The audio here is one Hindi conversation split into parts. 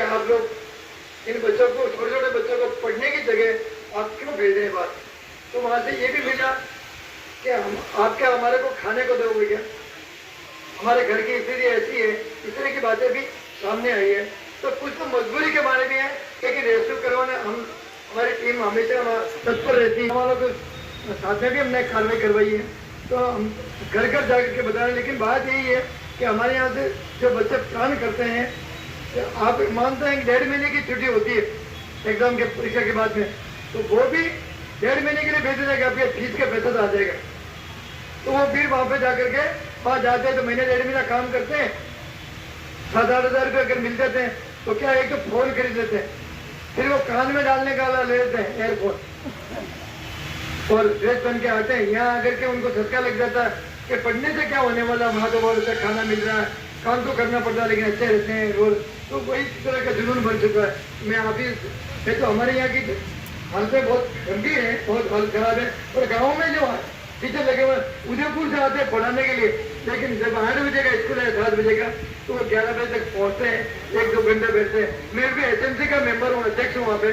आप लोग इन बच्चों को, छोटे छोटे बच्चों को पढ़ने की जगह आप क्यों भेज रहे हैं बात? तो वहाँ से ये भी मिला कि हम आप क्या हमारे को खाने को दोगे क्या? हमारे घर की स्थिति ऐसी है, इस तरह की बातें भी सामने आई है। तो कुछ तो मजबूरी के बारे में है, लेकिन रेस्क्यू करवाने हमारी टीम हमेशा तत्पर रहती है। हमारे को साथ में भी हमने कार्रवाई करवाई है, तो हम घर घर जाकर के बता रहे हैं। लेकिन बात यही है कि हमारे यहाँ से जो बच्चे प्लान करते हैं, आप मानते हैं कि 1.5 महीने की छुट्टी होती है एग्जाम के परीक्षा के बाद में, तो वो भी 1.5 महीने के लिए भेज देगा, आपके फीस का पैसा तो आ जाएगा। तो वो फिर वहाँ पे जाकर के वहाँ जाते हैं, तो महीने 1.5 महीना काम करते हैं, 7-8 हज़ार रुपये अगर मिल जाते हैं तो क्या एक तो फोन खरीद लेते हैं, फिर वो कान में डालने का ले लेते हैं एयरफोन, और ड्रेस पहन के आते हैं। यहाँ आकर के उनको झटका लग जाता है कि पढ़ने से क्या होने वाला, वहाँ तो बहुत अच्छा खाना मिल रहा है, काम तो करना पड़ता है, लेकिन अच्छे रहते हैं रोज। तो वही तरह का जुनून बन चुका है। मैं अभी तो हमारे यहाँ की हालतें बहुत गंभीर है, बहुत हालत खराब है। और गाँव में जो टीचर लगे हुए उदयपुर से आते हैं पढ़ाने के लिए, लेकिन जब 8 बजे का स्कूल है, 7 बजे का, तो वो 11 बजे तक पहुँचते हैं, 1-2 घंटे बैठते हैं। मैं भी एसएमसी का मेंबर हूँ, अध्यक्ष हूँ वहाँ पे,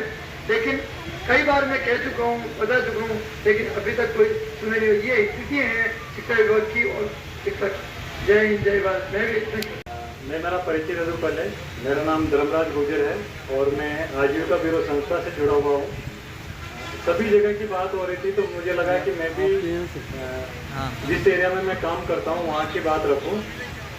लेकिन कई बार मैं कह चुका हूँ, बता चुका हूँ, लेकिन अभी तक कोई सुने नहीं। ये स्थिति है शिक्षा विभाग की और शिक्षक। जय हिंद, जय भारत। मैं मेरा परिचय दे दूं पहले। मेरा नाम धर्मराज गुर्जर है और मैं आजीविका ब्यूरो संस्था से जुड़ा हुआ हूँ। सभी जगह की बात हो रही थी तो मुझे लगा कि मैं भी जिस एरिया में मैं काम करता हूँ वहाँ की बात रखूँ।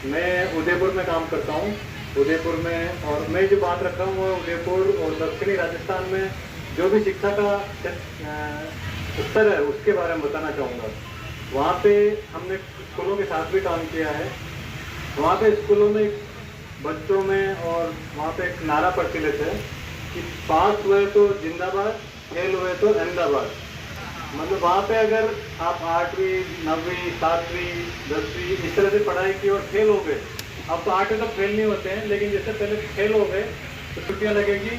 मैं उदयपुर में काम करता हूँ, उदयपुर में, और मैं जो बात रख रहा हूँ वो उदयपुर और दक्षिणी राजस्थान में जो भी शिक्षा का स्तर है उसके बारे में बताना चाहूँगा। वहाँ पे हमने स्कूलों के साथ भी काम किया है। वहाँ पे स्कूलों में बच्चों में और वहाँ पे एक नारा प्रचलित है कि पास हुए तो जिंदाबाद, फेल हुए तो अहमदाबाद। मतलब वहाँ पे अगर आप 8वीं, 9वीं, 7वीं, 10वीं इस तरह से पढ़ाई की और फेल हो गए, अब तो 8वीं तक फेल नहीं होते हैं, लेकिन जैसे पहले फेल हो गए तो छुट्टियाँ लगेगी,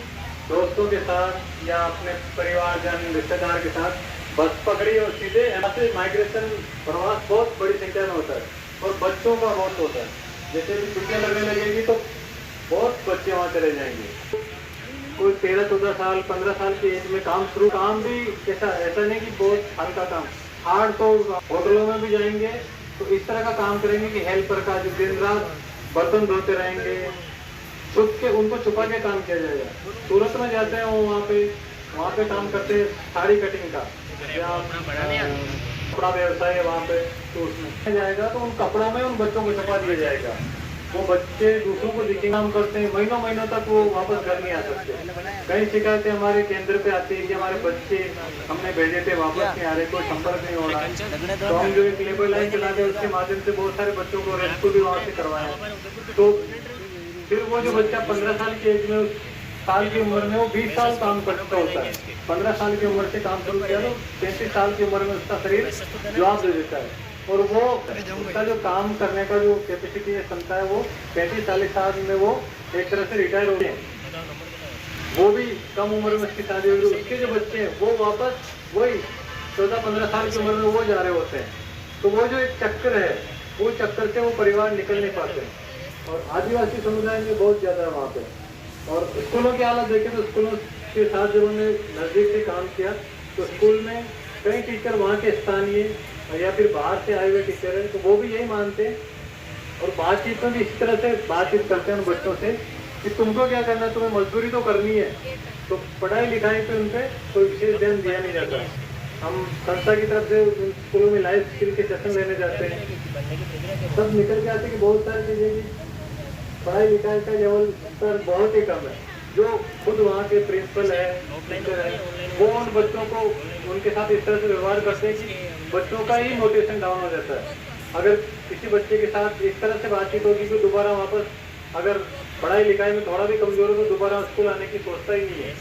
दोस्तों के साथ या अपने परिवारजन रिश्तेदार के साथ बस पकड़ी और सीधे यहाँ से माइग्रेशन प्रवास बहुत बड़ी संख्या में होता है और बच्चों का बहुत होता है। जैसे भी छुट्टियाँ लगने लगेगी तो बहुत बच्चे वहाँ चले जाएंगे। कोई 13-14 साल, 15 साल की एज में काम शुरू, काम भी ऐसा नहीं कि बहुत हल्का काम, हार्ड। तो होटलों में भी जाएंगे तो इस तरह का काम करेंगे कि हेल्पर का, जो दिन रात बर्तन धोते रहेंगे, छुप के उनको छुपा के काम किया जाएगा। सूरत में जाते हैं वो वहाँ पे काम करते हैं साड़ी कटिंग का या कपड़ा व्यवसाय है वहाँ पे, तो उसमें जाएगा तो उन कपड़ों में उन बच्चों को छुपा दिया जाएगा। वो बच्चे दूसरों को दिखे काम करते हैं, महीनों तक वो वापस घर नहीं आ सकते। कई शिकायतें हमारे केंद्र पे आती है कि हमारे बच्चे हमने भेजे थे वापस नहीं आ रहे, कोई संपर्क नहीं हो रहा है। तो हम जो एक लेबर लाइन चलाते हैं उसके माध्यम से बहुत सारे बच्चों को रेस्क्यू भी वहाँ से करवाया। तो फिर वो जो बच्चा 15 साल की एज में, साल की उम्र में, वो 20 साल काम कर चुका होता है। 15 साल की उम्र से काम शुरू किया तो 35 साल की उम्र में उसका शरीर जवाब दे देता है, और वो उसका जो काम करने का जो कैपेसिटी है, क्षमता है, वो 35-40 साल में वो एक तरह से रिटायर हो गए। वो भी कम उम्र में उसकी शादी हुई, उसके जो बच्चे हैं वो वापस वही 14-15 साल की उम्र में वो जा रहे होते हैं। तो वो जो एक चक्कर है, वो चक्कर से वो परिवार निकल नहीं पाते। और आदिवासी समुदाय में बहुत ज़्यादा है वहाँ पे। और स्कूलों की हालत देखें तो स्कूलों के साथ जब हमने नज़दीक से काम किया तो स्कूल में कई टीचर वहाँ के स्थानीय या फिर बाहर से आए हुए टीचर हैं, तो वो भी यही मानते हैं और बातचीत में भी इस तरह से बातचीत करते हैं उन बच्चों से कि तुमको क्या करना है, तुम्हें मजदूरी तो करनी है। तो पढ़ाई लिखाई पे उन पर कोई विशेष ध्यान दिया नहीं जाता। हम संस्था की तरफ से स्कूलों में लाइफ स्किल के सेशन लेने जाते हैं, सब निकल के आते कि बहुत सारी चीज़ें की पढ़ाई लिखाई का लेवल पर बहुत ही कम है। जो खुद वहाँ के प्रिंसिपल है, टीचर है, वो उन बच्चों को उनके साथ इस तरह से व्यवहार करते हैं कि बच्चों का ही मोटिवेशन डाउन हो जाता है। अगर किसी बच्चे के साथ इस तरह से बातचीत होगी कि दोबारा वापस अगर पढ़ाई लिखाई में थोड़ा भी कमजोर हो तो दोबारा स्कूल आने की सोचता ही नहीं है।